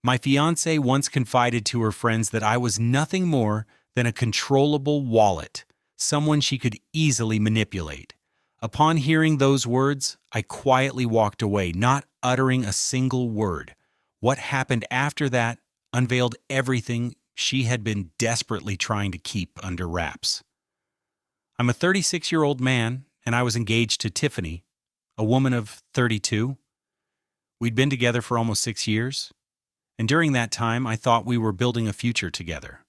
My fiancée once confided to her friends that I was nothing more than a controllable wallet, someone she could easily manipulate. Upon hearing those words, I quietly walked away, not uttering a single word. What happened after that unveiled everything she had been desperately trying to keep under wraps. I'm a 36-year-old man, and I was engaged to Tiffany, a woman of 32. We'd been together for almost 6 years, and during that time, I thought we were building a future together.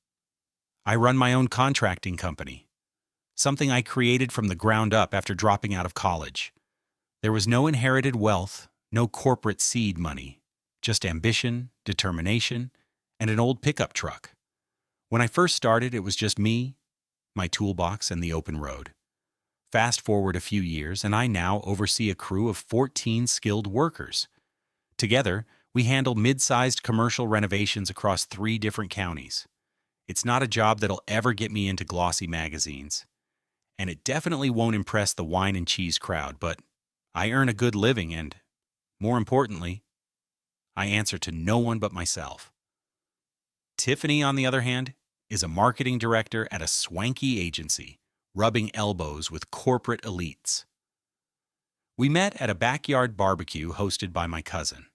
I run my own contracting company, something I created from the ground up after dropping out of college. There was no inherited wealth, no corporate seed money, just ambition, determination, and an old pickup truck. When I first started, it was just me, my toolbox, and the open road. Fast forward a few years, and I now oversee a crew of 14 skilled workers. Together, we handle mid-sized commercial renovations across 3 different counties. It's not a job that'll ever get me into glossy magazines, and it definitely won't impress the wine and cheese crowd, but I earn a good living and, more importantly, I answer to no one but myself. Tiffany, on the other hand, is a marketing director at a swanky agency, rubbing elbows with corporate elites. We met at a backyard barbecue hosted by my cousin.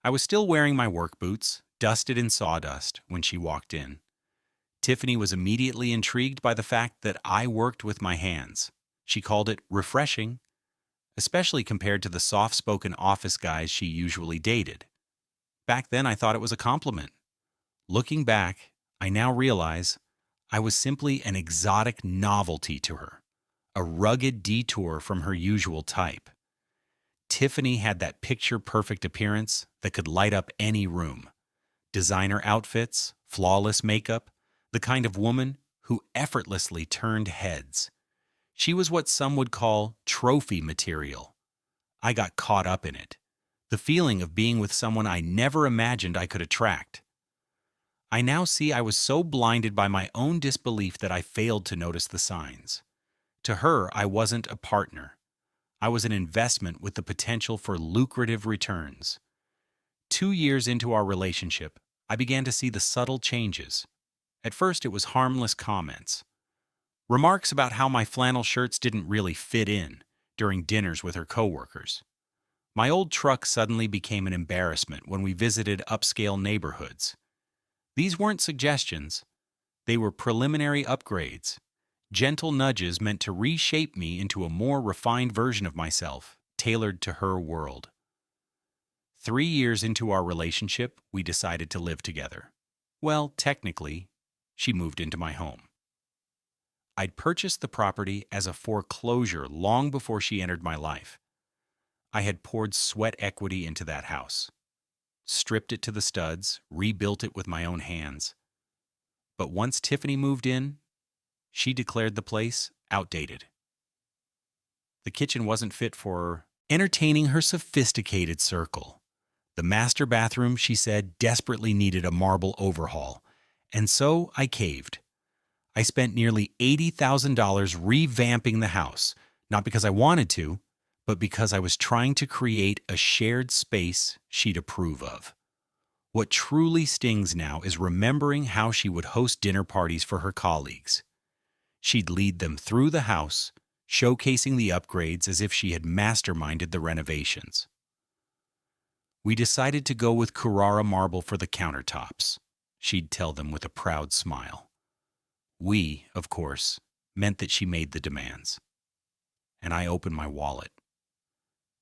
I was still wearing my work boots, dusted in sawdust, when she walked in. Tiffany was immediately intrigued by the fact that I worked with my hands. She called it refreshing, especially compared to the soft-spoken office guys she usually dated. Back then, I thought it was a compliment. Looking back, I now realize I was simply an exotic novelty to her, a rugged detour from her usual type. Tiffany had that picture-perfect appearance that could light up any room. Designer outfits, flawless makeup, the kind of woman who effortlessly turned heads. She was what some would call trophy material. I got caught up in it. The feeling of being with someone I never imagined I could attract. I now see I was so blinded by my own disbelief that I failed to notice the signs. To her, I wasn't a partner. I was an investment with the potential for lucrative returns. 2 years into our relationship, I began to see the subtle changes. At first, it was harmless comments. Remarks about how my flannel shirts didn't really fit in during dinners with her coworkers. My old truck suddenly became an embarrassment when we visited upscale neighborhoods. These weren't suggestions. They were preliminary upgrades, gentle nudges meant to reshape me into a more refined version of myself, tailored to her world. 3 years into our relationship, we decided to live together. Well, technically, she moved into my home. I'd purchased the property as a foreclosure long before she entered my life. I had poured sweat equity into that house, stripped it to the studs, rebuilt it with my own hands. But once Tiffany moved in, she declared the place outdated. The kitchen wasn't fit for entertaining her sophisticated circle. The master bathroom, she said, desperately needed a marble overhaul, and so I caved. I spent nearly $80,000 revamping the house, not because I wanted to, but because I was trying to create a shared space she'd approve of. What truly stings now is remembering how she would host dinner parties for her colleagues. She'd lead them through the house, showcasing the upgrades as if she had masterminded the renovations. We decided to go with Carrara marble for the countertops, she'd tell them with a proud smile. We, of course, meant that she made the demands. And I opened my wallet.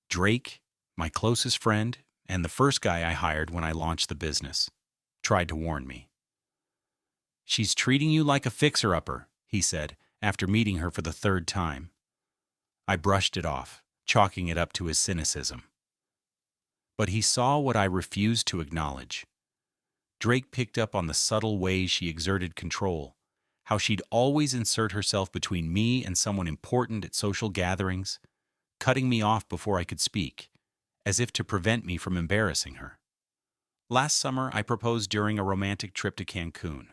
Drake, my closest friend, and the first guy I hired when I launched the business, tried to warn me. "She's treating you like a fixer-upper," he said, after meeting her for the 3rd time. I brushed it off, chalking it up to his cynicism. But he saw what I refused to acknowledge. Drake picked up on the subtle ways she exerted control, how she'd always insert herself between me and someone important at social gatherings, cutting me off before I could speak, as if to prevent me from embarrassing her. Last summer, I proposed during a romantic trip to Cancun.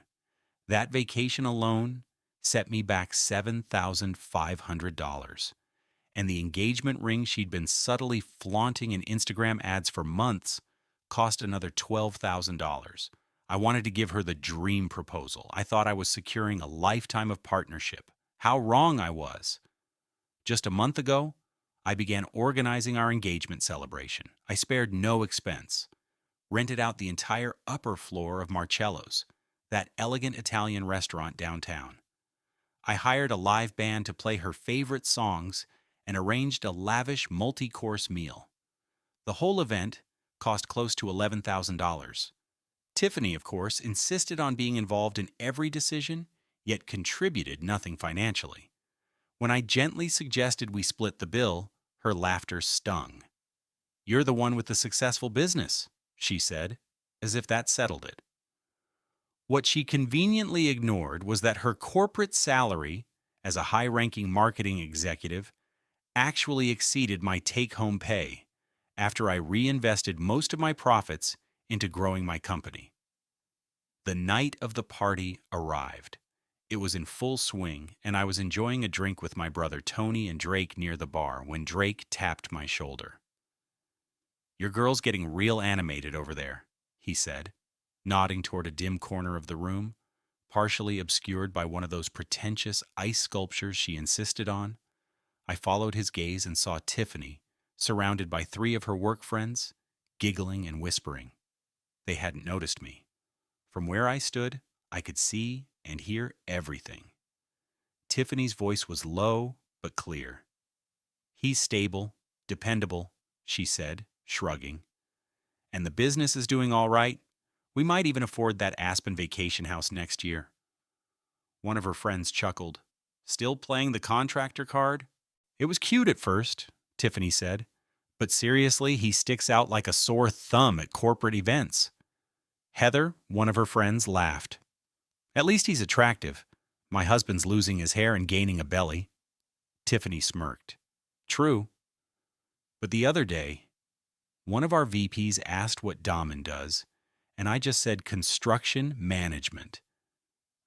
That vacation alone set me back $7,500, and the engagement ring she'd been subtly flaunting in Instagram ads for months cost another $12,000. I wanted to give her the dream proposal. I thought I was securing a lifetime of partnership. How wrong I was. Just a month ago, I began organizing our engagement celebration. I spared no expense. Rented out the entire upper floor of Marcello's, that elegant Italian restaurant downtown. I hired a live band to play her favorite songs and arranged a lavish multi-course meal. The whole event cost close to $11,000. Tiffany, of course, insisted on being involved in every decision, yet contributed nothing financially. When I gently suggested we split the bill, her laughter stung. "You're the one with the successful business," she said, as if that settled it. What she conveniently ignored was that her corporate salary as a high-ranking marketing executive actually exceeded my take-home pay after I reinvested most of my profits into growing my company. The night of the party arrived. It was in full swing, and I was enjoying a drink with my brother Tony and Drake near the bar when Drake tapped my shoulder. "Your girl's getting real animated over there," he said, nodding toward a dim corner of the room, partially obscured by one of those pretentious ice sculptures she insisted on. I followed his gaze and saw Tiffany, surrounded by 3 of her work friends, giggling and whispering. They hadn't noticed me. From where I stood, I could see and hear everything. Tiffany's voice was low but clear. "He's stable, dependable," she said, shrugging. "And the business is doing all right. We might even afford that Aspen vacation house next year." One of her friends chuckled. "Still playing the contractor card?" "It was cute at first," Tiffany said. "But seriously, he sticks out like a sore thumb at corporate events." Heather, one of her friends, laughed. "At least he's attractive. My husband's losing his hair and gaining a belly." Tiffany smirked. "True. But the other day, one of our VPs asked what Damen does, and I just said construction management.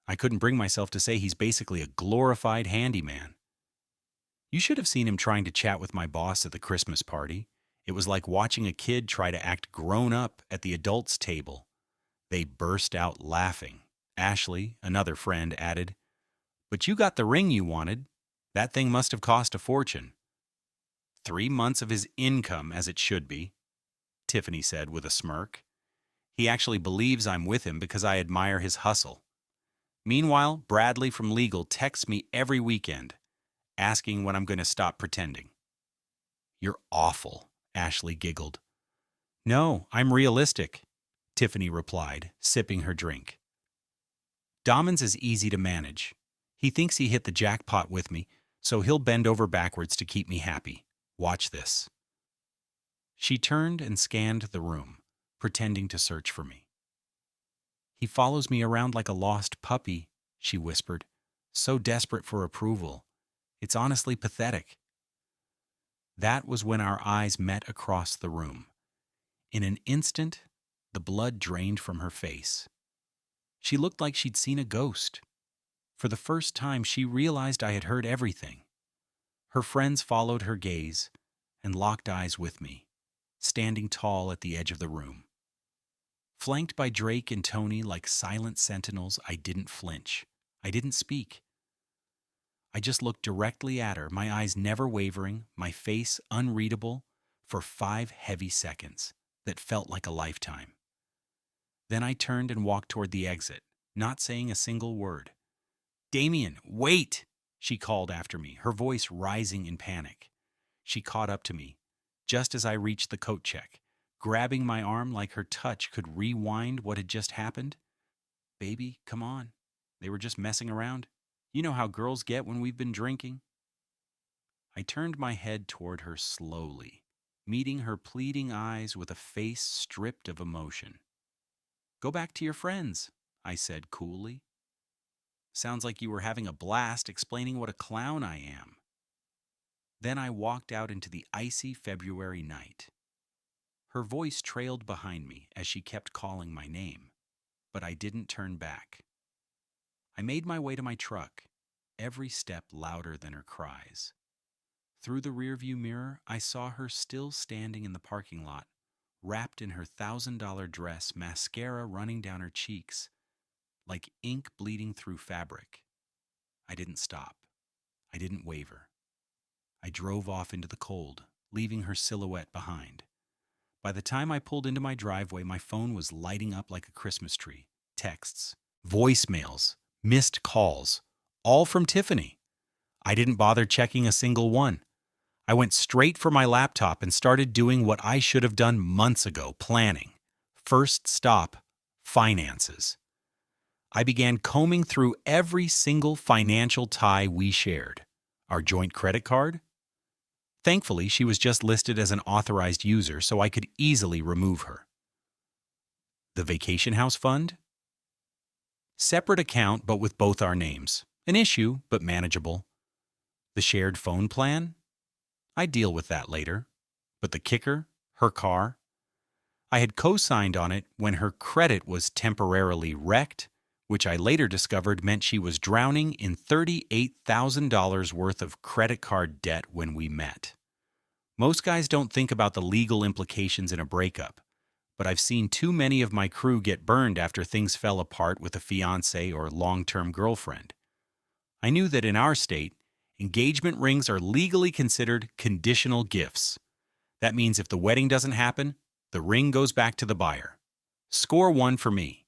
I couldn't bring myself to say he's basically a glorified handyman. You should have seen him trying to chat with my boss at the Christmas party. It was like watching a kid try to act grown up at the adults' table." They burst out laughing. Ashley, another friend, added, "But you got the ring you wanted. That thing must have cost a fortune." 3 months of his income, as it should be," Tiffany said with a smirk. "He actually believes I'm with him because I admire his hustle." Meanwhile, Bradley from legal texts me every weekend, asking when I'm going to stop pretending. "You're awful," Ashley giggled. "No, I'm realistic," Tiffany replied, sipping her drink. "Damen's is easy to manage. He thinks he hit the jackpot with me, so he'll bend over backwards to keep me happy. Watch this." She turned and scanned the room, pretending to search for me. "He follows me around like a lost puppy," she whispered, "so desperate for approval. It's honestly pathetic." That was when our eyes met across the room. In an instant, the blood drained from her face. She looked like she'd seen a ghost. For the first time, she realized I had heard everything. Her friends followed her gaze and locked eyes with me, standing tall at the edge of the room. Flanked by Drake and Tony like silent sentinels, I didn't flinch. I didn't speak. I just looked directly at her, my eyes never wavering, my face unreadable, for 5 heavy seconds that felt like a lifetime. Then I turned and walked toward the exit, not saying a single word. "Damien, wait!" she called after me, her voice rising in panic. She caught up to me, just as I reached the coat check, grabbing my arm like her touch could rewind what had just happened. "Baby, come on. They were just messing around. You know how girls get when we've been drinking." I turned my head toward her slowly, meeting her pleading eyes with a face stripped of emotion. "Go back to your friends," I said coolly. "Sounds like you were having a blast explaining what a clown I am." Then I walked out into the icy February night. Her voice trailed behind me as she kept calling my name, but I didn't turn back. I made my way to my truck, every step louder than her cries. Through the rearview mirror, I saw her still standing in the parking lot, wrapped in her $1,000 dress, mascara running down her cheeks, like ink bleeding through fabric. I didn't stop. I didn't waver. I drove off into the cold, leaving her silhouette behind. By the time I pulled into my driveway, my phone was lighting up like a Christmas tree. Texts, voicemails, missed calls, all from Tiffany. I didn't bother checking a single one. I went straight for my laptop and started doing what I should have done months ago, planning. First stop, finances. I began combing through every single financial tie we shared. Our joint credit card? Thankfully, she was just listed as an authorized user, so I could easily remove her. The vacation house fund? Separate account, but with both our names. An issue, but manageable. The shared phone plan? I'd deal with that later. But the kicker? Her car? I had co-signed on it when her credit was temporarily wrecked, which I later discovered meant she was drowning in $38,000 worth of credit card debt when we met. Most guys don't think about the legal implications in a breakup, but I've seen too many of my crew get burned after things fell apart with a fiancé or long-term girlfriend. I knew that in our state, engagement rings are legally considered conditional gifts. That means if the wedding doesn't happen, the ring goes back to the buyer. Score 1 for me.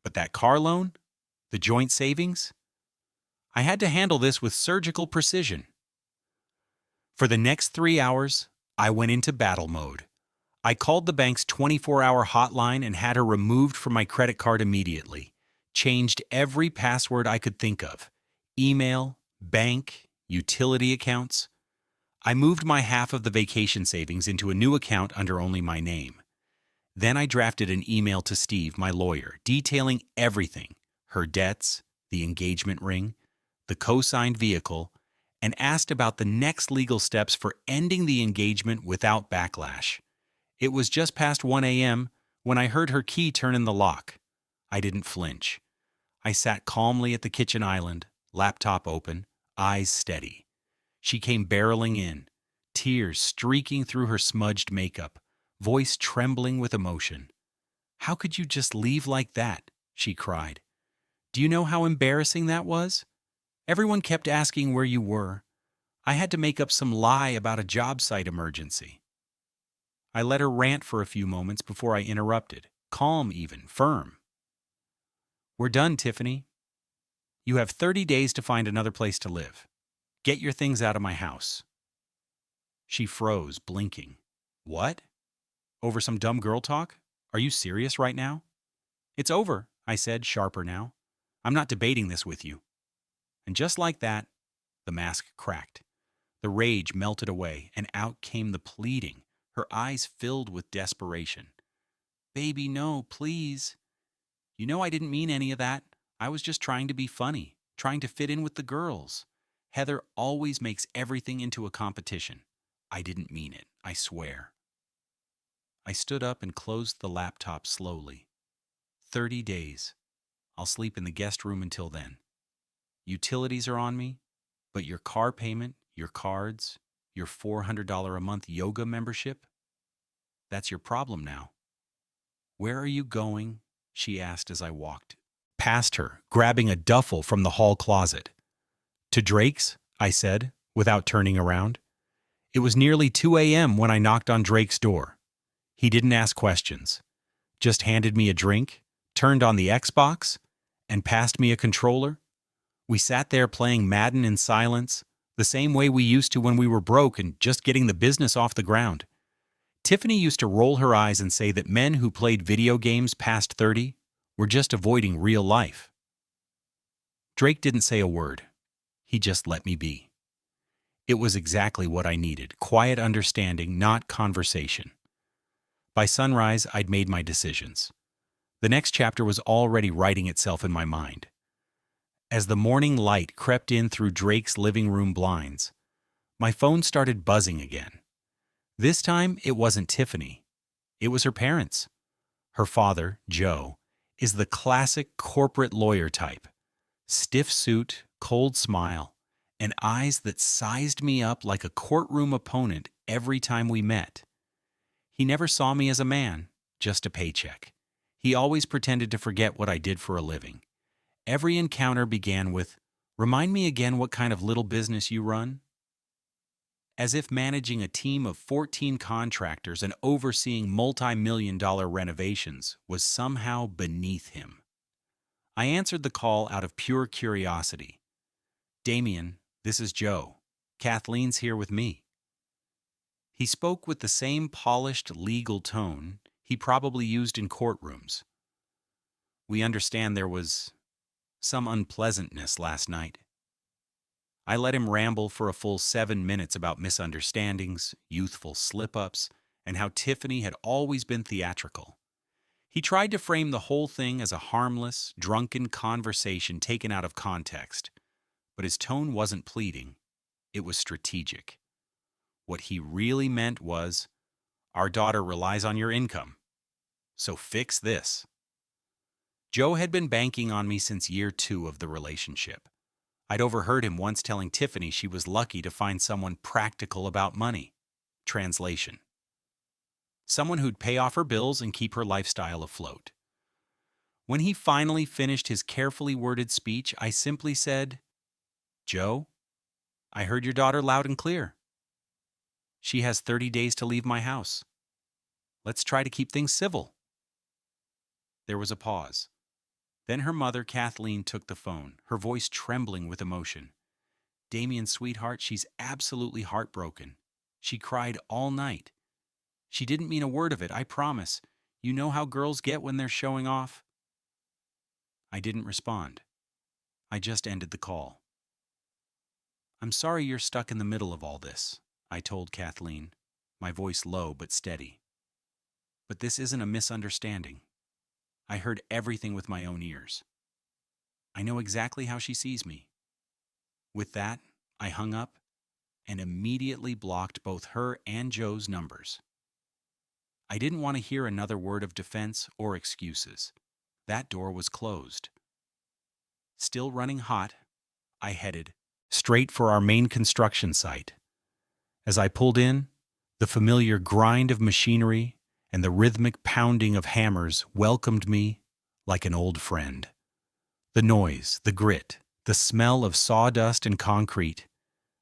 But that car loan? The joint savings? I had to handle this with surgical precision. For the next 3 hours, I went into battle mode. I called the bank's 24-hour hotline and had her removed from my credit card immediately. Changed every password I could think of. Email, bank, utility accounts. I moved my half of the vacation savings into a new account under only my name. Then I drafted an email to Steve, my lawyer, detailing everything, her debts, the engagement ring, the co-signed vehicle, and asked about the next legal steps for ending the engagement without backlash. It was just past 1 a.m. when I heard her key turn in the lock. I didn't flinch. I sat calmly at the kitchen island, laptop open, eyes steady. She came barreling in, tears streaking through her smudged makeup, voice trembling with emotion. "How could you just leave like that?" she cried. "Do you know how embarrassing that was? Everyone kept asking where you were. I had to make up some lie about a job site emergency." I let her rant for a few moments before I interrupted, calm even, firm. "We're done, Tiffany. You have 30 days to find another place to live. Get your things out of my house." She froze, blinking. "What? Over some dumb girl talk? Are you serious right now?" "It's over," I said, sharper now. "I'm not debating this with you." And just like that, the mask cracked. The rage melted away, and out came the pleading, her eyes filled with desperation. "Baby, no, please. You know I didn't mean any of that. I was just trying to be funny, trying to fit in with the girls. Heather always makes everything into a competition. I didn't mean it, I swear." I stood up and closed the laptop slowly. 30 days. I'll sleep in the guest room until then. Utilities are on me, but your car payment, your cards, your $400 a month yoga membership, that's your problem now. "Where are you going?" she asked as I walked past her, grabbing a duffel from the hall closet. "To Drake's," I said, without turning around. It was nearly 2 a.m. when I knocked on Drake's door. He didn't ask questions, just handed me a drink, turned on the Xbox, and passed me a controller. We sat there playing Madden in silence, the same way we used to when we were broke and just getting the business off the ground. Tiffany used to roll her eyes and say that men who played video games past 30 were just avoiding real life. Drake didn't say a word. He just let me be. It was exactly what I needed, quiet understanding, not conversation. By sunrise, I'd made my decisions. The next chapter was already writing itself in my mind. As the morning light crept in through Drake's living room blinds, my phone started buzzing again. This time, it wasn't Tiffany. It was her parents. Her father, Joe, is the classic corporate lawyer type. Stiff suit, cold smile, and eyes that sized me up like a courtroom opponent every time we met. He never saw me as a man, just a paycheck. He always pretended to forget what I did for a living. Every encounter began with, "Remind me again what kind of little business you run?" As if managing a team of 14 contractors and overseeing multi-million-dollar renovations was somehow beneath him. I answered the call out of pure curiosity. "Damien, this is Joe. Kathleen's here with me." He spoke with the same polished legal tone he probably used in courtrooms. "We understand there was some unpleasantness last night." I let him ramble for a full 7 minutes about misunderstandings, youthful slip-ups, and how Tiffany had always been theatrical. He tried to frame the whole thing as a harmless, drunken conversation taken out of context, but his tone wasn't pleading. It was strategic. What he really meant was, "Our daughter relies on your income, so fix this." Joe had been banking on me since year 2 of the relationship. I'd overheard him once telling Tiffany she was lucky to find someone practical about money. Translation: someone who'd pay off her bills and keep her lifestyle afloat. When he finally finished his carefully worded speech, I simply said, "Joe, I heard your daughter loud and clear. She has 30 days to leave my house. Let's try to keep things civil." There was a pause. Then her mother, Kathleen, took the phone, her voice trembling with emotion. "Damien, sweetheart, she's absolutely heartbroken. She cried all night. She didn't mean a word of it, I promise. You know how girls get when they're showing off?" I didn't respond. I just ended the call. "I'm sorry you're stuck in the middle of all this," I told Kathleen, my voice low but steady. "But this isn't a misunderstanding. I heard everything with my own ears. I know exactly how she sees me." With that, I hung up and immediately blocked both her and Joe's numbers. I didn't want to hear another word of defense or excuses. That door was closed. Still running hot, I headed straight for our main construction site. As I pulled in, the familiar grind of machinery and the rhythmic pounding of hammers welcomed me like an old friend. The noise, the grit, the smell of sawdust and concrete.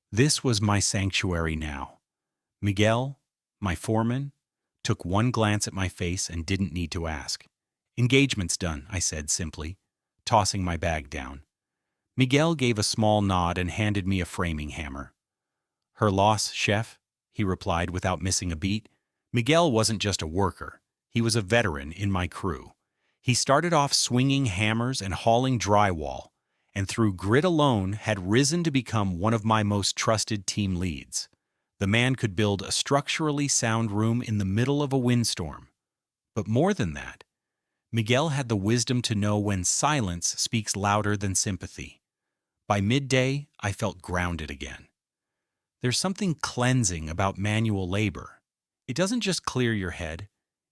This was my sanctuary now. Miguel, my foreman, took one glance at my face and didn't need to ask. "Engagement's done," I said simply, tossing my bag down. Miguel gave a small nod and handed me a framing hammer. "Her loss, chef," he replied without missing a beat. Miguel wasn't just a worker. He was a veteran in my crew. He started off swinging hammers and hauling drywall, and through grit alone had risen to become one of my most trusted team leads. The man could build a structurally sound room in the middle of a windstorm. But more than that, Miguel had the wisdom to know when silence speaks louder than sympathy. By midday, I felt grounded again. There's something cleansing about manual labor. It doesn't just clear your head,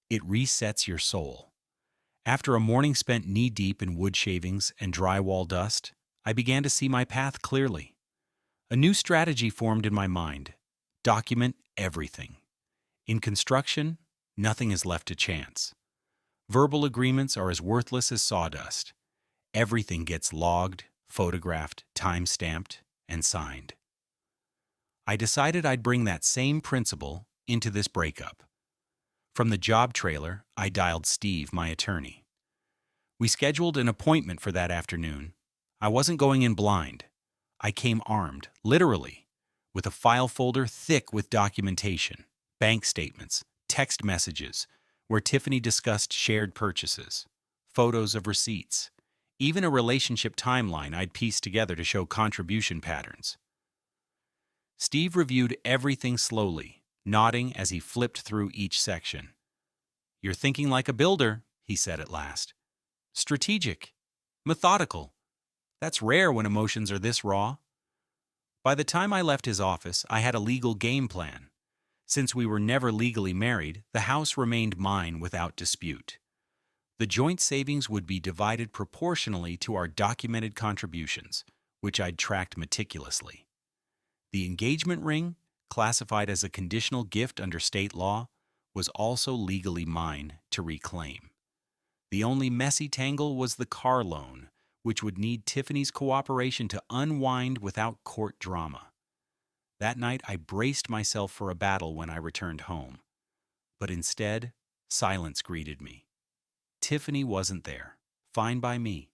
it resets your soul. After a morning spent knee-deep in wood shavings and drywall dust, I began to see my path clearly. A new strategy formed in my mind: document everything. In construction, nothing is left to chance. Verbal agreements are as worthless as sawdust. Everything gets logged, photographed, time-stamped, and signed. I decided I'd bring that same principle into this breakup. From the job trailer, I dialed Steve, my attorney. We scheduled an appointment for that afternoon. I wasn't going in blind. I came armed, literally, with a file folder thick with documentation, bank statements, text messages, where Tiffany discussed shared purchases, photos of receipts, even a relationship timeline I'd pieced together to show contribution patterns. Steve reviewed everything slowly, nodding as he flipped through each section. "You're thinking like a builder," he said at last. "Strategic, methodical. That's rare when emotions are this raw." By the time I left his office, I had a legal game plan. Since we were never legally married, the house remained mine without dispute. The joint savings would be divided proportionally to our documented contributions, which I'd tracked meticulously. The engagement ring, classified as a conditional gift under state law, was also legally mine to reclaim. The only messy tangle was the car loan, which would need Tiffany's cooperation to unwind without court drama. That night, I braced myself for a battle when I returned home. But instead, silence greeted me. Tiffany wasn't there. Fine by me.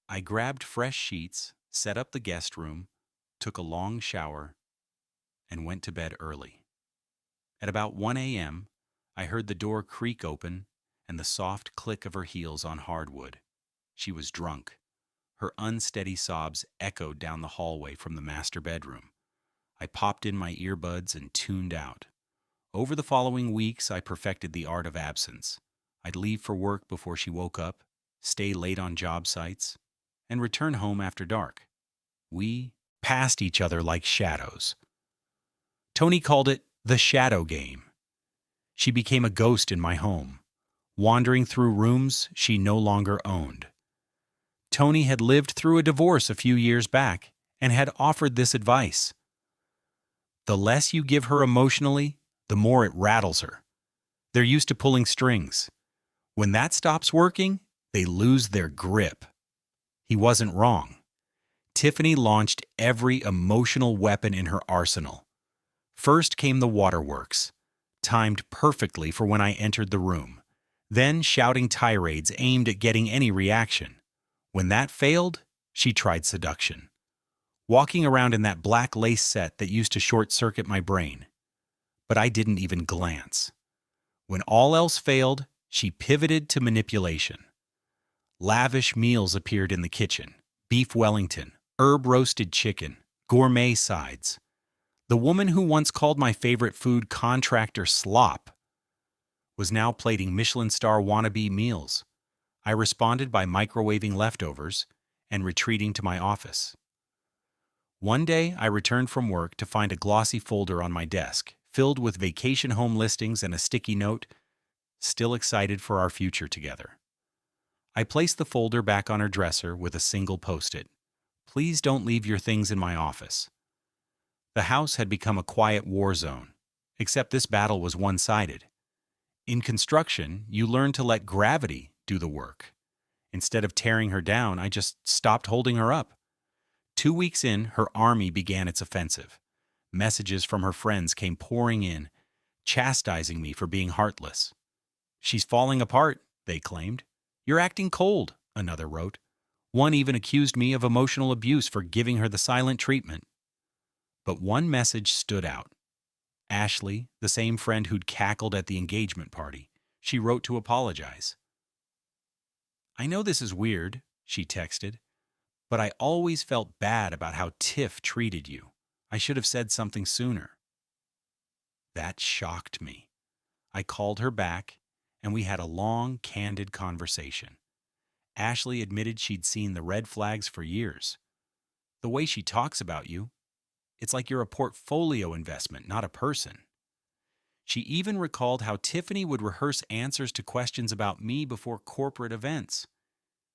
I grabbed fresh sheets, set up the guest room, took a long shower, and went to bed early. At about 1 a.m., I heard the door creak open and the soft click of her heels on hardwood. She was drunk. Her unsteady sobs echoed down the hallway from the master bedroom. I popped in my earbuds and tuned out. Over the following weeks, I perfected the art of absence. I'd leave for work before she woke up, stay late on job sites, and return home after dark. We passed each other like shadows. Tony called it the shadow game. She became a ghost in my home, wandering through rooms she no longer owned. Tony had lived through a divorce a few years back and had offered this advice. The less you give her emotionally, the more it rattles her. They're used to pulling strings. When that stops working, they lose their grip. He wasn't wrong. Tiffany launched every emotional weapon in her arsenal. First came the waterworks, timed perfectly for when I entered the room. Then shouting tirades aimed at getting any reaction. When that failed, she tried seduction. Walking around in that black lace set that used to short-circuit my brain. But I didn't even glance. When all else failed, she pivoted to manipulation. Lavish meals appeared in the kitchen. Beef Wellington, herb-roasted chicken, gourmet sides. The woman who once called my favorite food contractor slop was now plating Michelin star wannabe meals. I responded by microwaving leftovers and retreating to my office. One day, I returned from work to find a glossy folder on my desk, filled with vacation home listings and a sticky note, still excited for our future together. I placed the folder back on her dresser with a single post-it. Please don't leave your things in my office. The house had become a quiet war zone, except this battle was one-sided. In construction, you learn to let gravity do the work. Instead of tearing her down, I just stopped holding her up. 2 weeks in, her army began its offensive. Messages from her friends came pouring in, chastising me for being heartless. She's falling apart, they claimed. You're acting cold, another wrote. One even accused me of emotional abuse for giving her the silent treatment. But one message stood out. Ashley, the same friend who'd cackled at the engagement party, she wrote to apologize. I know this is weird, she texted, but I always felt bad about how Tiff treated you. I should have said something sooner. That shocked me. I called her back, and we had a long, candid conversation. Ashley admitted she'd seen the red flags for years. The way she talks about you, it's like you're a portfolio investment, not a person. She even recalled how Tiffany would rehearse answers to questions about me before corporate events.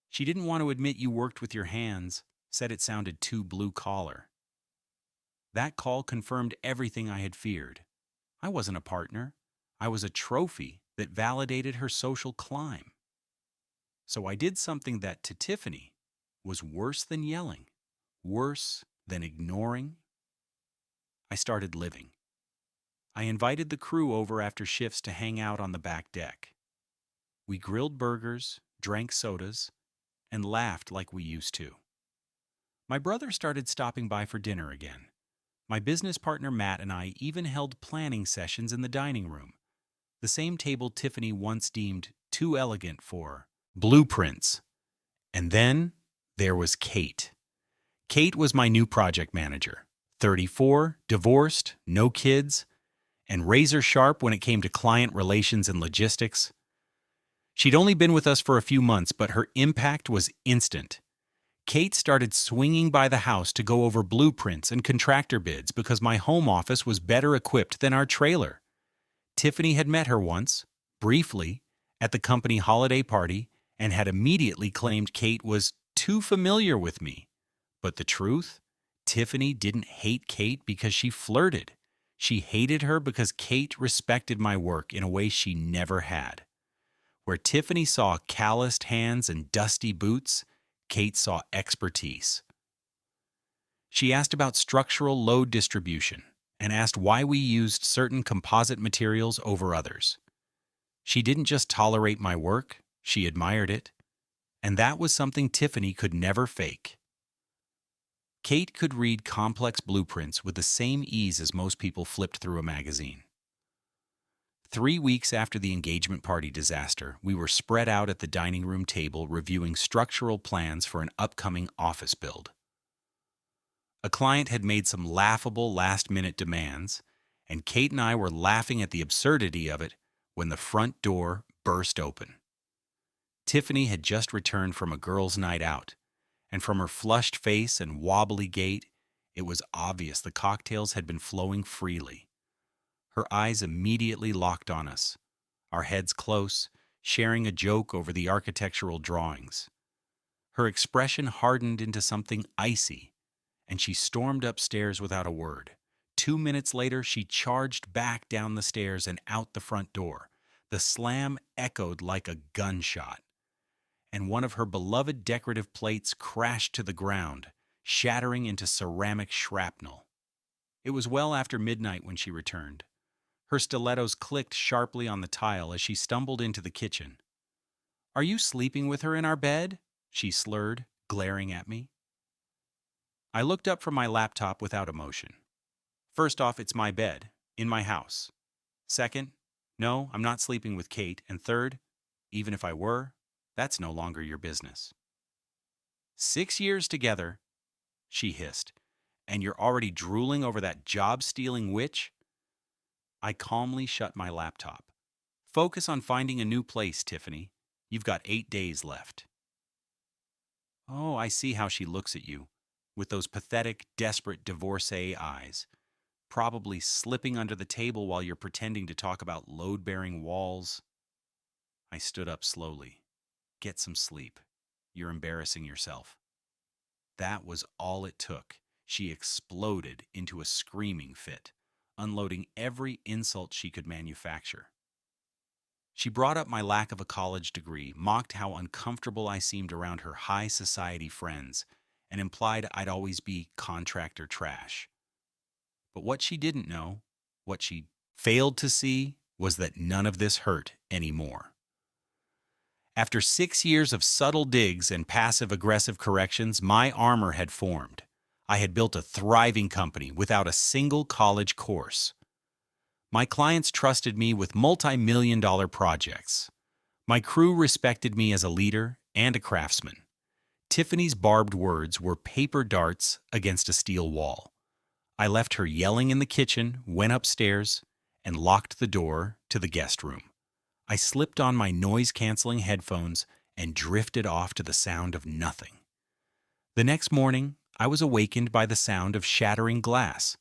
She didn't want to admit you worked with your hands, said it sounded too blue-collar. That call confirmed everything I had feared. I wasn't a partner. I was a trophy that validated her social climb. So I did something that, to Tiffany, was worse than yelling, worse than ignoring. I started living. I invited the crew over after shifts to hang out on the back deck. We grilled burgers, drank sodas, and laughed like we used to. My brother started stopping by for dinner again. My business partner Matt and I even held planning sessions in the dining room, the same table Tiffany once deemed too elegant for blueprints. And then there was Kate. Kate was my new project manager, 34, divorced, no kids, and razor sharp when it came to client relations and logistics. She'd only been with us for a few months, but her impact was instant. Kate started swinging by the house to go over blueprints and contractor bids because my home office was better equipped than our trailer. Tiffany had met her once, briefly, at the company holiday party and had immediately claimed Kate was too familiar with me. But the truth? Tiffany didn't hate Kate because she flirted. She hated her because Kate respected my work in a way she never had. Where Tiffany saw calloused hands and dusty boots, Kate saw expertise. She asked about structural load distribution and asked why we used certain composite materials over others. She didn't just tolerate my work, she admired it. And that was something Tiffany could never fake. Kate could read complex blueprints with the same ease as most people flipped through a magazine. 3 weeks after the engagement party disaster, we were spread out at the dining room table reviewing structural plans for an upcoming office build. A client had made some laughable last-minute demands, and Kate and I were laughing at the absurdity of it when the front door burst open. Tiffany had just returned from a girls' night out, and from her flushed face and wobbly gait, it was obvious the cocktails had been flowing freely. Her eyes immediately locked on us, our heads close, sharing a joke over the architectural drawings. Her expression hardened into something icy, and she stormed upstairs without a word. 2 minutes later, she charged back down the stairs and out the front door. The slam echoed like a gunshot, and one of her beloved decorative plates crashed to the ground, shattering into ceramic shrapnel. It was well after midnight when she returned. Her stilettos clicked sharply on the tile as she stumbled into the kitchen. "Are you sleeping with her in our bed?" she slurred, glaring at me. I looked up from my laptop without emotion. First off, it's my bed, in my house. Second, no, I'm not sleeping with Kate. And third, even if I were, that's no longer your business. 6 years together, she hissed, and you're already drooling over that job-stealing witch? I calmly shut my laptop. Focus on finding a new place, Tiffany. You've got 8 days left. Oh, I see how she looks at you, with those pathetic, desperate divorcee eyes, probably slipping under the table while you're pretending to talk about load-bearing walls. I stood up slowly. Get some sleep. You're embarrassing yourself. That was all it took. She exploded into a screaming fit, unloading every insult she could manufacture. She brought up my lack of a college degree, mocked how uncomfortable I seemed around her high society friends, and implied I'd always be contractor trash. But what she didn't know, what she failed to see, was that none of this hurt anymore. After 6 years of subtle digs and passive-aggressive corrections, my armor had formed. I had built a thriving company without a single college course. My clients trusted me with multi-million-dollar projects. My crew respected me as a leader and a craftsman. Tiffany's barbed words were paper darts against a steel wall. I left her yelling in the kitchen, went upstairs, and locked the door to the guest room. I slipped on my noise-canceling headphones and drifted off to the sound of nothing. The next morning, I was awakened by the sound of shattering glass.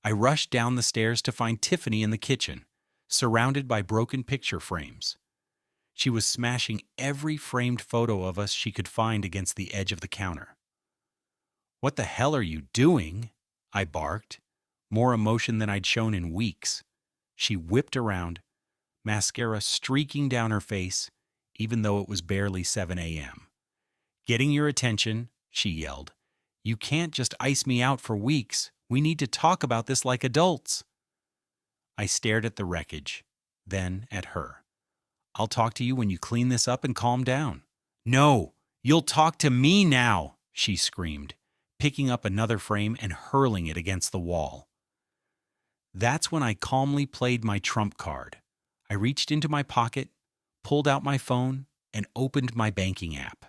I rushed down the stairs to find Tiffany in the kitchen, surrounded by broken picture frames. She was smashing every framed photo of us she could find against the edge of the counter. "What the hell are you doing?" I barked, more emotion than I'd shown in weeks. She whipped around, mascara streaking down her face, even though it was barely 7 a.m. "Getting your attention," she yelled. "You can't just ice me out for weeks. We need to talk about this like adults." I stared at the wreckage, then at her. "I'll talk to you when you clean this up and calm down." "No, you'll talk to me now," she screamed, picking up another frame and hurling it against the wall. That's when I calmly played my trump card. I reached into my pocket, pulled out my phone, and opened my banking app.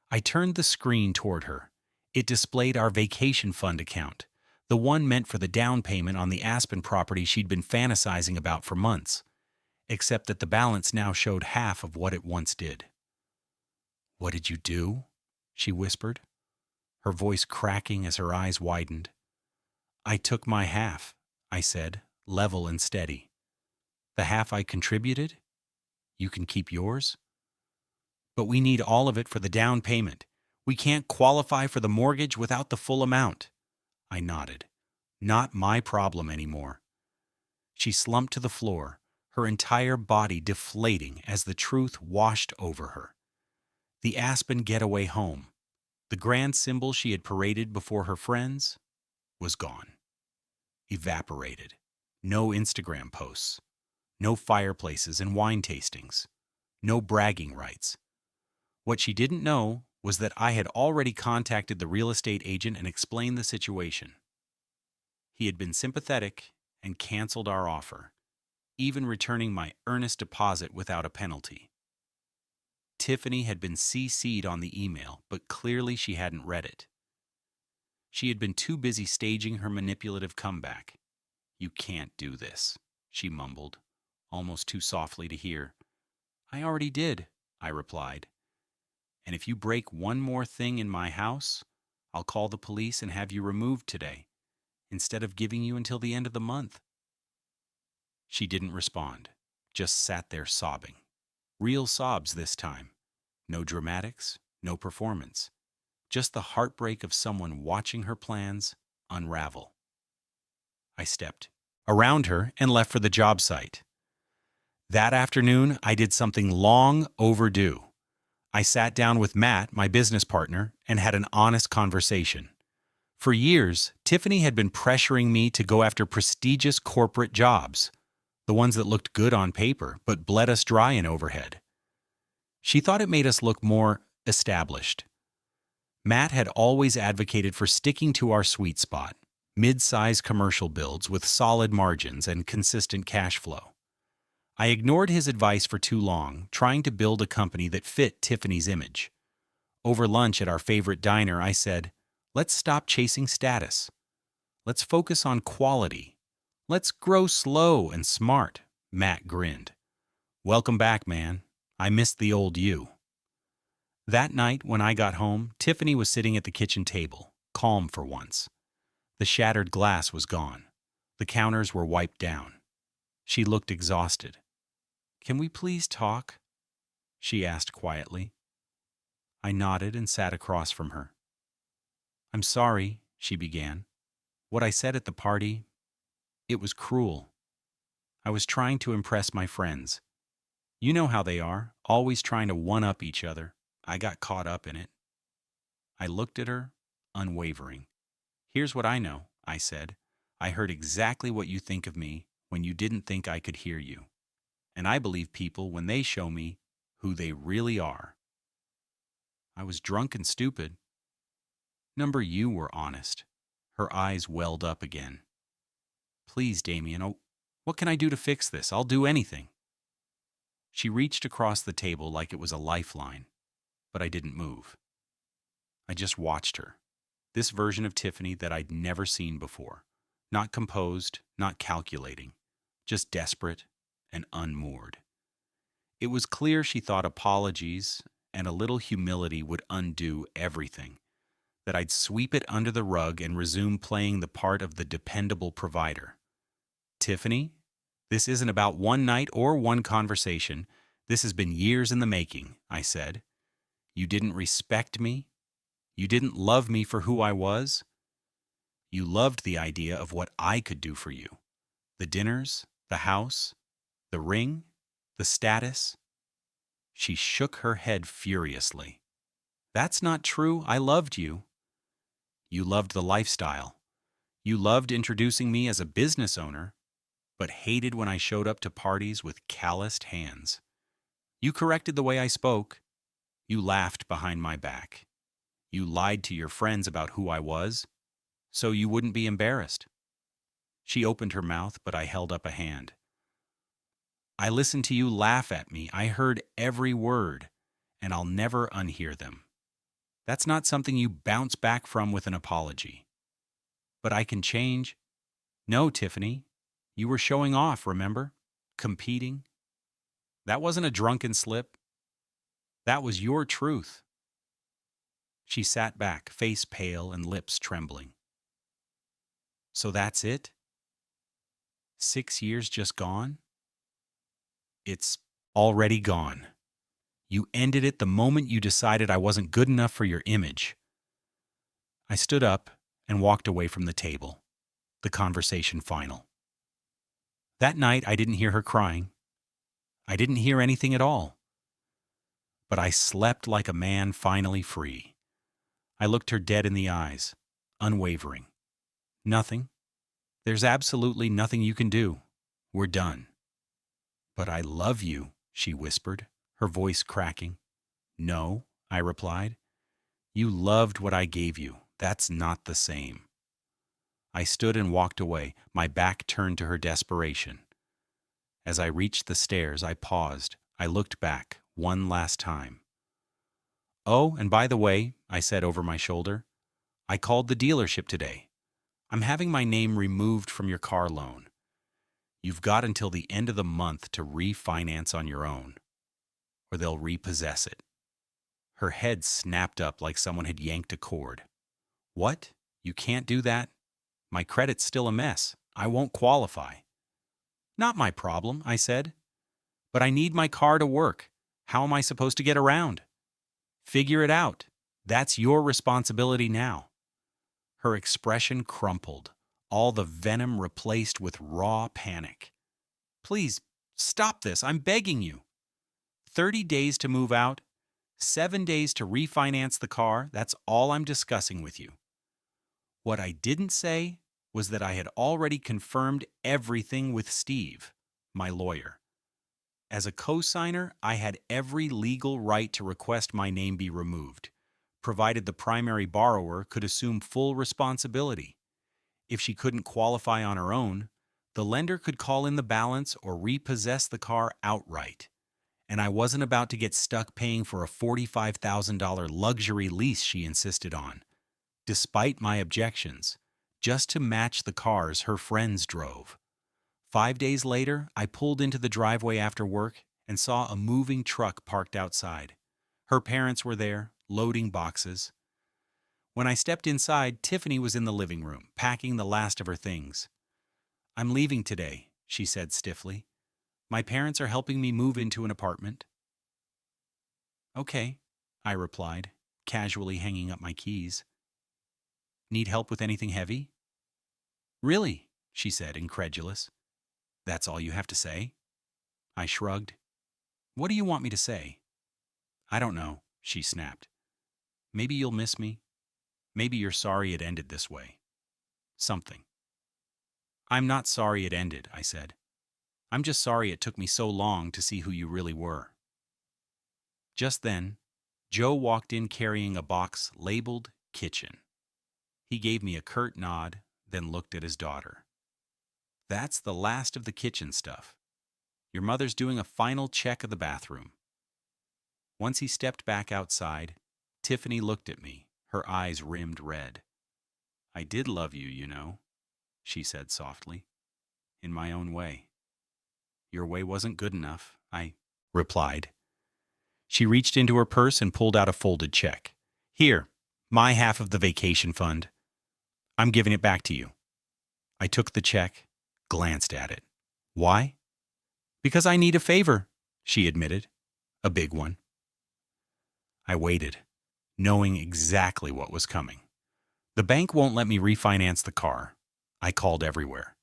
I turned the screen toward her. It displayed our vacation fund account, the one meant for the down payment on the Aspen property she'd been fantasizing about for months, except that the balance now showed half of what it once did. "What did you do?" she whispered, her voice cracking as her eyes widened. "I took my half," I said, level and steady. "The half I contributed? You can keep yours?" "But we need all of it for the down payment. We can't qualify for the mortgage without the full amount." I nodded. "Not my problem anymore." She slumped to the floor, her entire body deflating as the truth washed over her. The Aspen getaway home, the grand symbol she had paraded before her friends, was gone. Evaporated. No Instagram posts. No fireplaces and wine tastings. No bragging rights. What she didn't know was that I had already contacted the real estate agent and explained the situation. He had been sympathetic and canceled our offer, even returning my earnest deposit without a penalty. Tiffany had been CC'd on the email, but clearly she hadn't read it. She had been too busy staging her manipulative comeback. "You can't do this," she mumbled, almost too softly to hear. "I already did," I replied. "And if you break one more thing in my house, I'll call the police and have you removed today, instead of giving you until the end of the month." She didn't respond, just sat there sobbing. Real sobs this time. No dramatics, no performance. Just the heartbreak of someone watching her plans unravel. I stepped around her and left for the job site. That afternoon, I did something long overdue. I sat down with Matt, my business partner, and had an honest conversation. For years, Tiffany had been pressuring me to go after prestigious corporate jobs, the ones that looked good on paper but bled us dry in overhead. She thought it made us look more established. Matt had always advocated for sticking to our sweet spot, mid-size commercial builds with solid margins and consistent cash flow. I ignored his advice for too long, trying to build a company that fit Tiffany's image. Over lunch at our favorite diner, I said, "Let's stop chasing status. Let's focus on quality. Let's grow slow and smart." Matt grinned. "Welcome back, man. I missed the old you." That night, when I got home, Tiffany was sitting at the kitchen table, calm for once. The shattered glass was gone. The counters were wiped down. She looked exhausted. "Can we please talk?" she asked quietly. I nodded and sat across from her. "I'm sorry," she began. "What I said at the party, it was cruel. I was trying to impress my friends. You know how they are, always trying to one-up each other. I got caught up in it." I looked at her, unwavering. "Here's what I know," I said. "I heard exactly what you think of me when you didn't think I could hear you. And I believe people when they show me who they really are." I was drunk and stupid. "Number you were honest." Her eyes welled up again. "Please, Damien, oh, what can I do to fix this? I'll do anything." She reached across the table like it was a lifeline, but I didn't move. I just watched her. This version of Tiffany that I'd never seen before. Not composed, not calculating, just desperate and unmoored. It was clear she thought apologies and a little humility would undo everything, that I'd sweep it under the rug and resume playing the part of the dependable provider. "Tiffany, this isn't about one night or one conversation. This has been years in the making," I said. "You didn't respect me. You didn't love me for who I was. You loved the idea of what I could do for you. The dinners, the house, the ring, the status." She shook her head furiously. "That's not true. I loved you. You loved the lifestyle. You loved introducing me as a business owner, but hated when I showed up to parties with calloused hands. You corrected the way I spoke. You laughed behind my back. You lied to your friends about who I was, so you wouldn't be embarrassed." She opened her mouth, but I held up a hand. "I listened to you laugh at me. I heard every word, and I'll never unhear them. That's not something you bounce back from with an apology. But I can change." "No, Tiffany. You were showing off, remember? Competing. That wasn't a drunken slip. That was your truth." She sat back, face pale and lips trembling. "So that's it? 6 years just gone?" "It's already gone. You ended it the moment you decided I wasn't good enough for your image." I stood up and walked away from the table, the conversation final. That night, I didn't hear her crying. I didn't hear anything at all. But I slept like a man finally free. I looked her dead in the eyes, unwavering. Nothing. There's absolutely nothing you can do. We're done. But I love you, she whispered, her voice cracking. No, I replied. You loved what I gave you. That's not the same. I stood and walked away, my back turned to her desperation. As I reached the stairs, I paused. I looked back, one last time. Oh, and by the way, I said over my shoulder, I called the dealership today. I'm having my name removed from your car loan. You've got until the end of the month to refinance on your own, or they'll repossess it. Her head snapped up like someone had yanked a cord. What? You can't do that? My credit's still a mess. I won't qualify. Not my problem, I said. But I need my car to work. How am I supposed to get around? Figure it out. That's your responsibility now. Her expression crumpled, all the venom replaced with raw panic. Please, stop this. I'm begging you. 30 days to move out, 7 days to refinance the car. That's all I'm discussing with you. What I didn't say was that I had already confirmed everything with Steve, my lawyer. As a co-signer, I had every legal right to request my name be removed, provided the primary borrower could assume full responsibility. If she couldn't qualify on her own, the lender could call in the balance or repossess the car outright. And I wasn't about to get stuck paying for a $45,000 luxury lease she insisted on, despite my objections, just to match the cars her friends drove. 5 days later, I pulled into the driveway after work and saw a moving truck parked outside. Her parents were there, loading boxes. When I stepped inside, Tiffany was in the living room, packing the last of her things. I'm leaving today, she said stiffly. My parents are helping me move into an apartment. Okay, I replied, casually hanging up my keys. Need help with anything heavy? Really? She said, incredulous. That's all you have to say? I shrugged. What do you want me to say? I don't know, she snapped. Maybe you'll miss me. Maybe you're sorry it ended this way. Something. I'm not sorry it ended, I said. I'm just sorry it took me so long to see who you really were. Just then, Joe walked in carrying a box labeled kitchen. He gave me a curt nod, then looked at his daughter. That's the last of the kitchen stuff. Your mother's doing a final check of the bathroom. Once he stepped back outside, Tiffany looked at me, her eyes rimmed red. I did love you, you know, she said softly, in my own way. Your way wasn't good enough, I replied. She reached into her purse and pulled out a folded check. Here, my half of the vacation fund. I'm giving it back to you. I took the check, glanced at it. Why? Because I need a favor, she admitted. A big one. I waited, knowing exactly what was coming. The bank won't let me refinance the car. I called everywhere.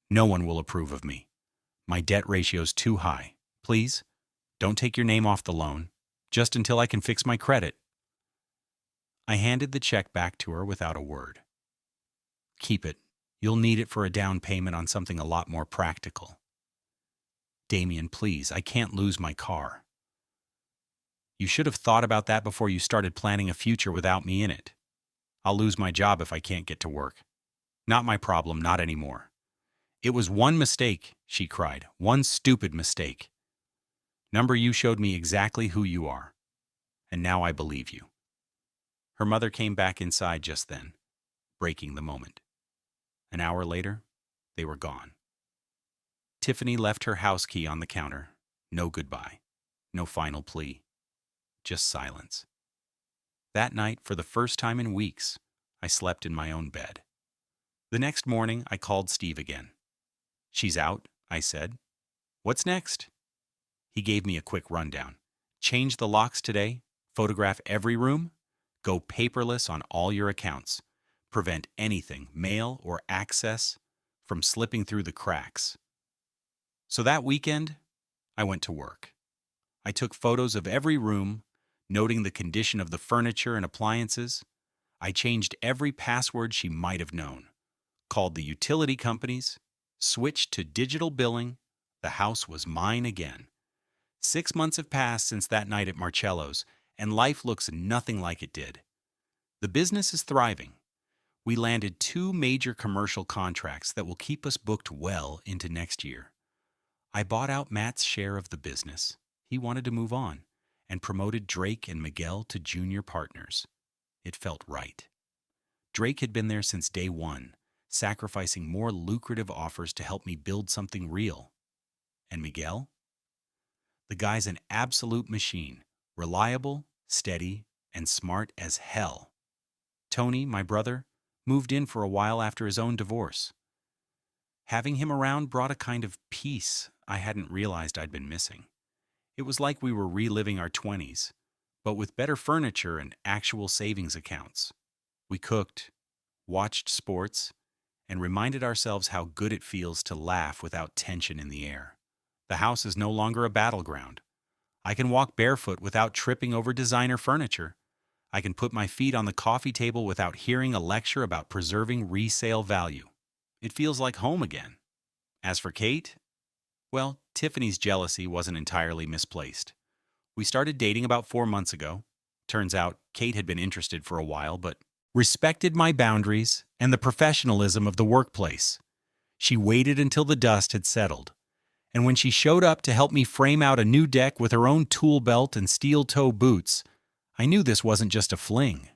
No one will approve of me. My debt ratio's too high. Please, don't take your name off the loan, just until I can fix my credit. I handed the check back to her without a word. Keep it. You'll need it for a down payment on something a lot more practical. Damien, please, I can't lose my car. You should have thought about that before you started planning a future without me in it. I'll lose my job if I can't get to work. Not my problem, not anymore. It was one mistake, she cried. One stupid mistake. Number, you showed me exactly who you are. And now I believe you. Her mother came back inside just then, breaking the moment. An hour later, they were gone. Tiffany left her house key on the counter. No goodbye. No final plea. Just silence. That night, for the first time in weeks, I slept in my own bed. The next morning, I called Steve again. She's out, I said. What's next? He gave me a quick rundown. Change the locks today, photograph every room, go paperless on all your accounts, prevent anything, mail or access, from slipping through the cracks. So that weekend, I went to work. I took photos of every room, noting the condition of the furniture and appliances. I changed every password she might have known, called the utility companies, switched to digital billing. The house was mine again. 6 months have passed since that night at Marcello's, and life looks nothing like it did. The business is thriving. We landed 2 major commercial contracts that will keep us booked well into next year. I bought out Matt's share of the business. He wanted to move on, and promoted Drake and Miguel to junior partners. It felt right. Drake had been there since day one, sacrificing more lucrative offers to help me build something real. And Miguel? The guy's an absolute machine, reliable, steady, and smart as hell. Tony, my brother, moved in for a while after his own divorce. Having him around brought a kind of peace I hadn't realized I'd been missing. It was like we were reliving our 20s, but with better furniture and actual savings accounts. We cooked, watched sports, and reminded ourselves how good it feels to laugh without tension in the air. The house is no longer a battleground. I can walk barefoot without tripping over designer furniture. I can put my feet on the coffee table without hearing a lecture about preserving resale value. It feels like home again. As for Kate, well, Tiffany's jealousy wasn't entirely misplaced. We started dating about 4 months ago. Turns out Kate had been interested for a while, but respected my boundaries and the professionalism of the workplace. She waited until the dust had settled. And when she showed up to help me frame out a new deck with her own tool belt and steel-toe boots, I knew this wasn't just a fling.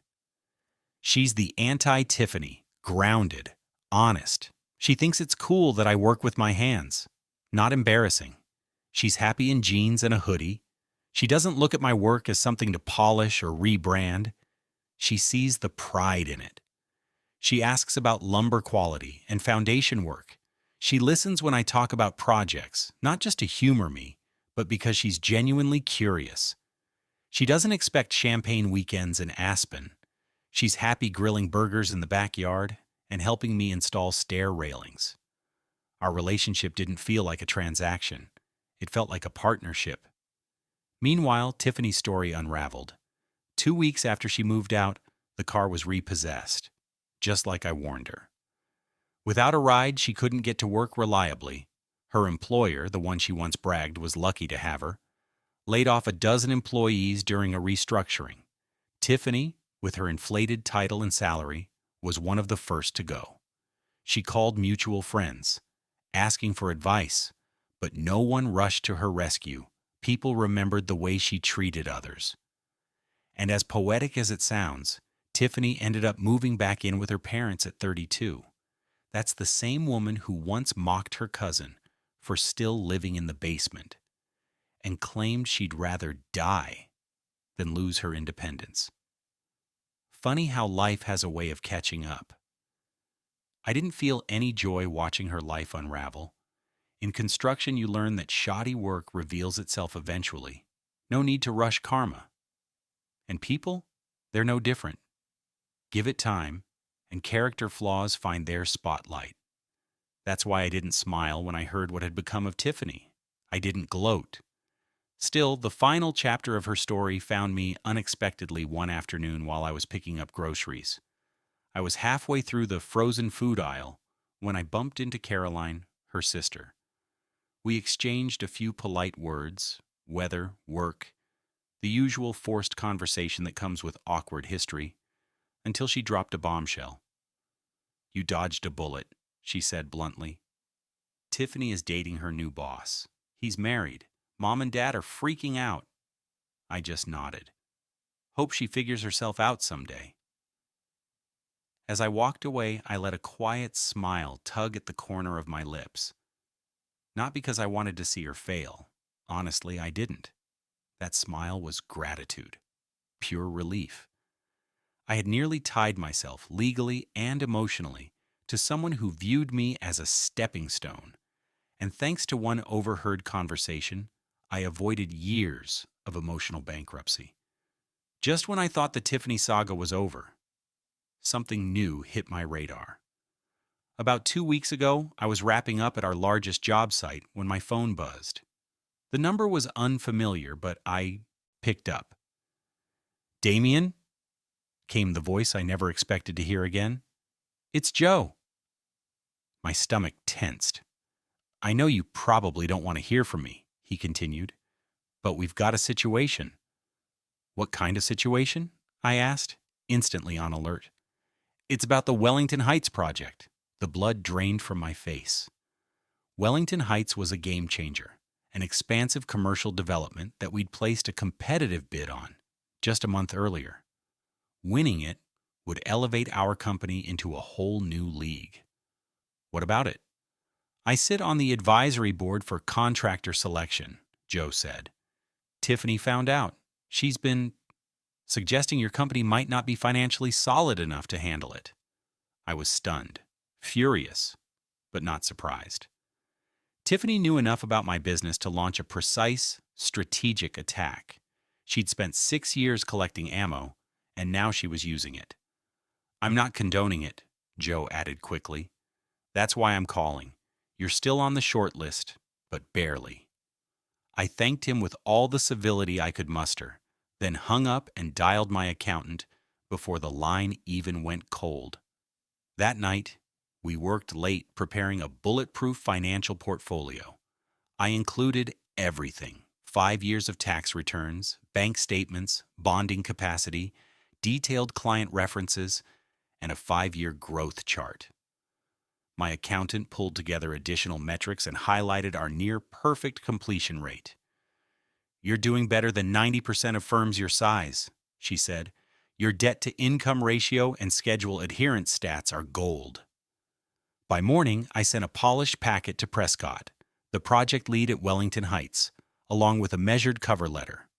She's the anti-Tiffany, grounded, honest. She thinks it's cool that I work with my hands. Not embarrassing. She's happy in jeans and a hoodie. She doesn't look at my work as something to polish or rebrand. She sees the pride in it. She asks about lumber quality and foundation work. She listens when I talk about projects, not just to humor me, but because she's genuinely curious. She doesn't expect champagne weekends in Aspen. She's happy grilling burgers in the backyard and helping me install stair railings. Our relationship didn't feel like a transaction. It felt like a partnership. Meanwhile, Tiffany's story unraveled. 2 weeks after she moved out, the car was repossessed, just like I warned her. Without a ride, she couldn't get to work reliably. Her employer, the one she once bragged was lucky to have her, laid off a dozen employees during a restructuring. Tiffany, with her inflated title and salary, was one of the first to go. She called mutual friends, asking for advice, but no one rushed to her rescue. People remembered the way she treated others. And as poetic as it sounds, Tiffany ended up moving back in with her parents at 32. That's the same woman who once mocked her cousin for still living in the basement and claimed she'd rather die than lose her independence. Funny how life has a way of catching up. I didn't feel any joy watching her life unravel. In construction, you learn that shoddy work reveals itself eventually. No need to rush karma. And people, they're no different. Give it time, and character flaws find their spotlight. That's why I didn't smile when I heard what had become of Tiffany. I didn't gloat. Still, the final chapter of her story found me unexpectedly one afternoon while I was picking up groceries. I was halfway through the frozen food aisle when I bumped into Caroline, her sister. We exchanged a few polite words, weather, work, the usual forced conversation that comes with awkward history, until she dropped a bombshell. "You dodged a bullet," she said bluntly. "Tiffany is dating her new boss. He's married. Mom and Dad are freaking out." I just nodded. Hope she figures herself out someday. As I walked away, I let a quiet smile tug at the corner of my lips. Not because I wanted to see her fail. Honestly, I didn't. That smile was gratitude. Pure relief. I had nearly tied myself, legally and emotionally, to someone who viewed me as a stepping stone. And thanks to one overheard conversation, I avoided years of emotional bankruptcy. Just when I thought the Tiffany saga was over, something new hit my radar. About 2 weeks ago, I was wrapping up at our largest job site when my phone buzzed. The number was unfamiliar, but I picked up. Damien, came the voice I never expected to hear again. It's Joe. My stomach tensed. I know you probably don't want to hear from me, he continued, but we've got a situation. What kind of situation? I asked, instantly on alert. It's about the Wellington Heights project. The blood drained from my face. Wellington Heights was a game changer, an expansive commercial development that we'd placed a competitive bid on just a month earlier. Winning it would elevate our company into a whole new league. What about it? I sit on the advisory board for contractor selection, Joe said. Tiffany found out. She's been suggesting your company might not be financially solid enough to handle it. I was stunned, furious, but not surprised. Tiffany knew enough about my business to launch a precise, strategic attack. She'd spent 6 years collecting ammo, and now she was using it. I'm not condoning it, Joe added quickly. That's why I'm calling. You're still on the short list, but barely. I thanked him with all the civility I could muster, then hung up and dialed my accountant before the line even went cold. That night, we worked late preparing a bulletproof financial portfolio. I included everything: 5 years of tax returns, bank statements, bonding capacity, detailed client references, and a 5-year growth chart. My accountant pulled together additional metrics and highlighted our near-perfect completion rate. You're doing better than 90% of firms your size, she said. Your debt-to-income ratio and schedule adherence stats are gold. By morning, I sent a polished packet to Prescott, the project lead at Wellington Heights, along with a measured cover letter.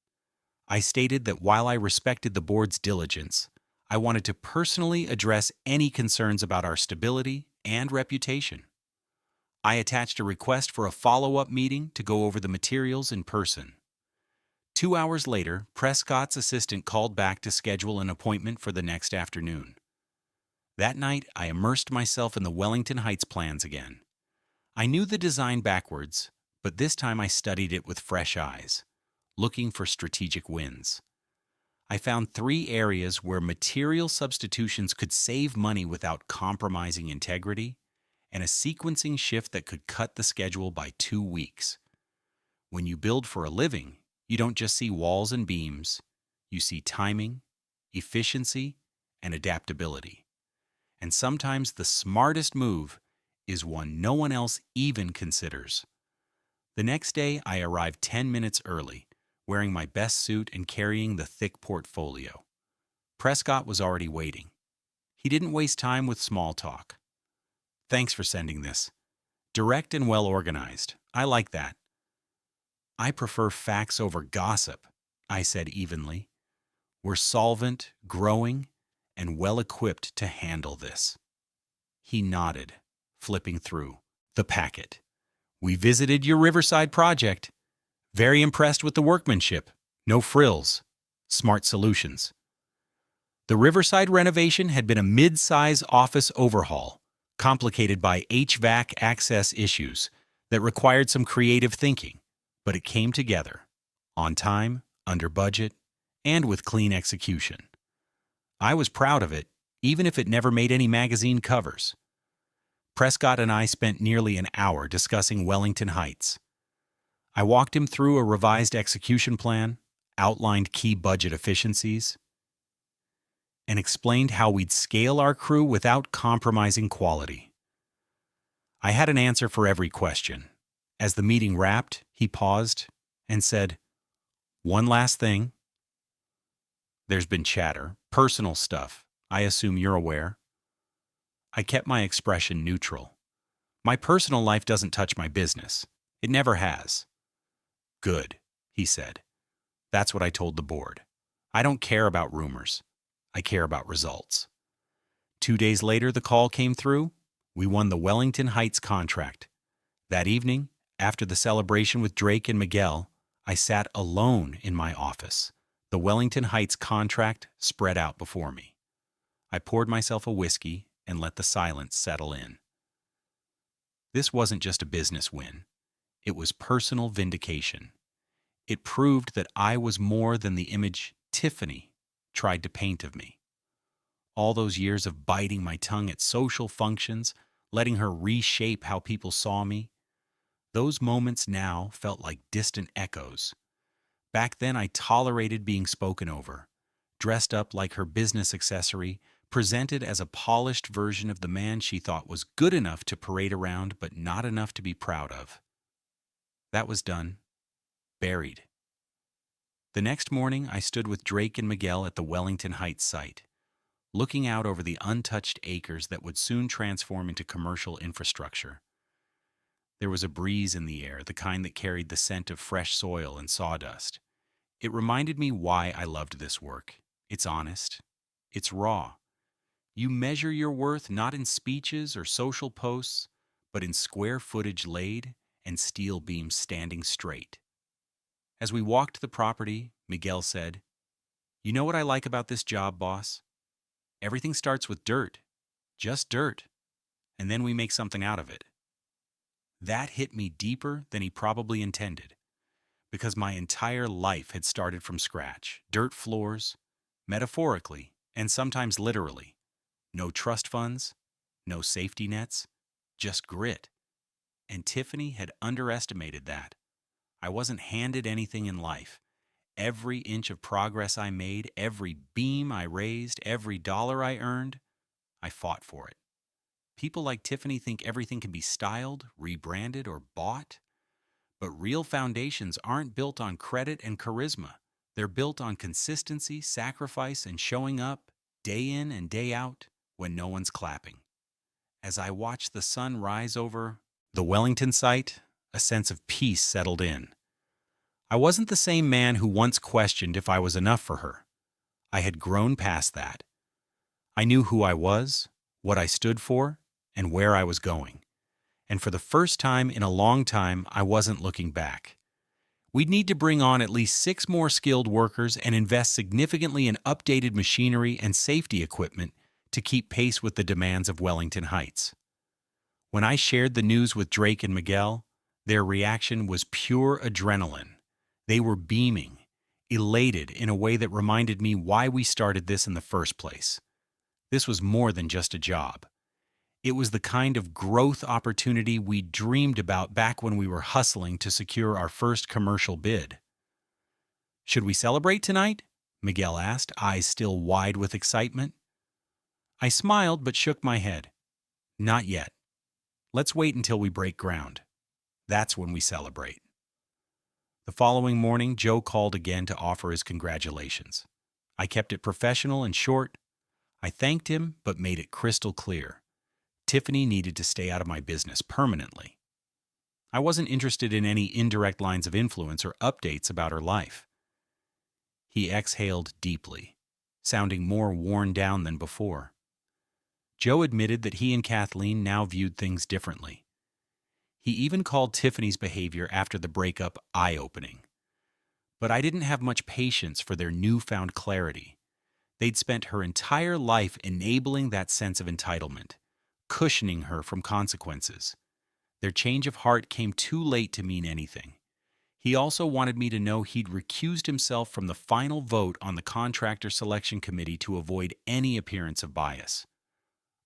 I stated that while I respected the board's diligence, I wanted to personally address any concerns about our stability and reputation. I attached a request for a follow-up meeting to go over the materials in person. 2 hours later, Prescott's assistant called back to schedule an appointment for the next afternoon. That night, I immersed myself in the Wellington Heights plans again. I knew the design backwards, but this time I studied it with fresh eyes, looking for strategic wins. I found 3 areas where material substitutions could save money without compromising integrity, and a sequencing shift that could cut the schedule by 2 weeks. When you build for a living, you don't just see walls and beams. You see timing, efficiency, and adaptability. And sometimes the smartest move is one no one else even considers. The next day, I arrived 10 minutes early, wearing my best suit and carrying the thick portfolio. Prescott was already waiting. He didn't waste time with small talk. Thanks for sending this. Direct and well organized. I like that. I prefer facts over gossip, I said evenly. We're solvent, growing, and well-equipped to handle this. He nodded, flipping through the packet. We visited your Riverside project. Very impressed with the workmanship. No frills. Smart solutions. The Riverside renovation had been a mid-size office overhaul, complicated by HVAC access issues that required some creative thinking, but it came together, on time, under budget, and with clean execution. I was proud of it, even if it never made any magazine covers. Prescott and I spent nearly an hour discussing Wellington Heights. I walked him through a revised execution plan, outlined key budget efficiencies, and explained how we'd scale our crew without compromising quality. I had an answer for every question. As the meeting wrapped, he paused and said, "One last thing. There's been chatter, personal stuff. I assume you're aware." I kept my expression neutral. My personal life doesn't touch my business. It never has. Good, he said. That's what I told the board. I don't care about rumors. I care about results. 2 days later, the call came through. We won the Wellington Heights contract. That evening, after the celebration with Drake and Miguel, I sat alone in my office. The Wellington Heights contract spread out before me. I poured myself a whiskey and let the silence settle in. This wasn't just a business win. It was personal vindication. It proved that I was more than the image Tiffany tried to paint of me. All those years of biting my tongue at social functions, letting her reshape how people saw me, those moments now felt like distant echoes. Back then, I tolerated being spoken over, dressed up like her business accessory, presented as a polished version of the man she thought was good enough to parade around but not enough to be proud of. That was done, buried. The next morning, I stood with Drake and Miguel at the Wellington Heights site, looking out over the untouched acres that would soon transform into commercial infrastructure. There was a breeze in the air, the kind that carried the scent of fresh soil and sawdust. It reminded me why I loved this work. It's honest. It's raw. You measure your worth not in speeches or social posts, but in square footage laid and steel beams standing straight. As we walked the property, Miguel said, "You know what I like about this job, boss? Everything starts with dirt, just dirt, and then we make something out of it." That hit me deeper than he probably intended, because my entire life had started from scratch. Dirt floors, metaphorically, and sometimes literally. No trust funds, no safety nets, just grit. And Tiffany had underestimated that. I wasn't handed anything in life. Every inch of progress I made, every beam I raised, every dollar I earned, I fought for it. People like Tiffany think everything can be styled, rebranded, or bought. But real foundations aren't built on credit and charisma. They're built on consistency, sacrifice, and showing up, day in and day out, when no one's clapping. As I watched the sun rise over the Wellington site, a sense of peace settled in. I wasn't the same man who once questioned if I was enough for her. I had grown past that. I knew who I was, what I stood for, and where I was going. And for the first time in a long time, I wasn't looking back. We'd need to bring on at least 6 more skilled workers and invest significantly in updated machinery and safety equipment to keep pace with the demands of Wellington Heights. When I shared the news with Drake and Miguel, their reaction was pure adrenaline. They were beaming, elated in a way that reminded me why we started this in the first place. This was more than just a job. It was the kind of growth opportunity we dreamed about back when we were hustling to secure our first commercial bid. "Should we celebrate tonight?" Miguel asked, eyes still wide with excitement. I smiled but shook my head. "Not yet. Let's wait until we break ground. That's when we celebrate." The following morning, Joe called again to offer his congratulations. I kept it professional and short. I thanked him but made it crystal clear. Tiffany needed to stay out of my business permanently. I wasn't interested in any indirect lines of influence or updates about her life. He exhaled deeply, sounding more worn down than before. Joe admitted that he and Kathleen now viewed things differently. He even called Tiffany's behavior after the breakup eye-opening. But I didn't have much patience for their newfound clarity. They'd spent her entire life enabling that sense of entitlement, cushioning her from consequences. Their change of heart came too late to mean anything. He also wanted me to know he'd recused himself from the final vote on the contractor selection committee to avoid any appearance of bias.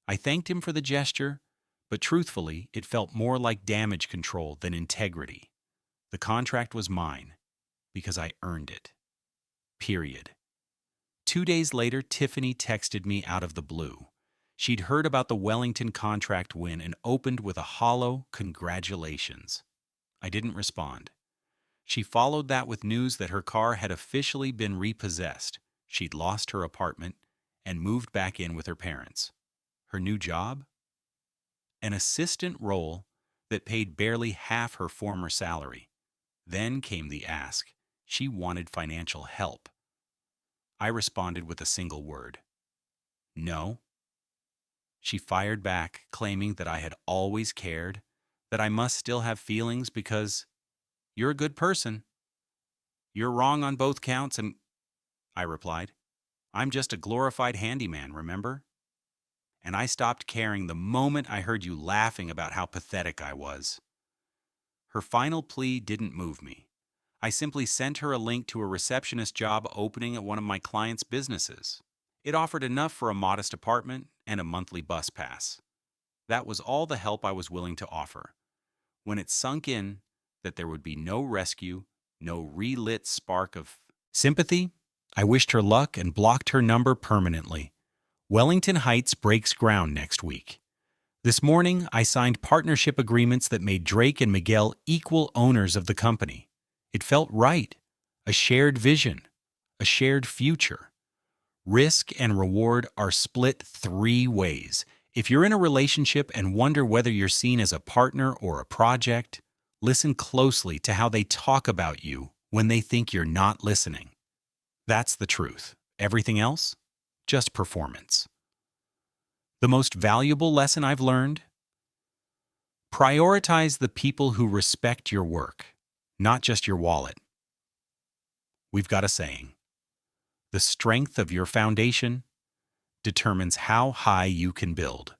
I thanked him for the gesture, but truthfully, it felt more like damage control than integrity. The contract was mine, because I earned it. Period. 2 days later, Tiffany texted me out of the blue. She'd heard about the Wellington contract win and opened with a hollow congratulations. I didn't respond. She followed that with news that her car had officially been repossessed. She'd lost her apartment and moved back in with her parents. Her new job? An assistant role that paid barely half her former salary. Then came the ask. She wanted financial help. I responded with a single word. No. She fired back, claiming that I had always cared, that I must still have feelings because you're a good person. You're wrong on both counts, and I replied, I'm just a glorified handyman, remember? and I stopped caring the moment I heard you laughing about how pathetic I was." Her final plea didn't move me. I simply sent her a link to a receptionist job opening at one of my clients' businesses. It offered enough for a modest apartment and a monthly bus pass. That was all the help I was willing to offer. When it sunk in that there would be no rescue, no relit spark of sympathy, I wished her luck and blocked her number permanently. Wellington Heights breaks ground next week. This morning, I signed partnership agreements that made Drake and Miguel equal owners of the company. It felt right. A shared vision. A shared future. Risk and reward are split 3 ways. If you're in a relationship and wonder whether you're seen as a partner or a project, listen closely to how they talk about you when they think you're not listening. That's the truth. Everything else? Just performance. The most valuable lesson I've learned? Prioritize the people who respect your work, not just your wallet. We've got a saying: the strength of your foundation determines how high you can build.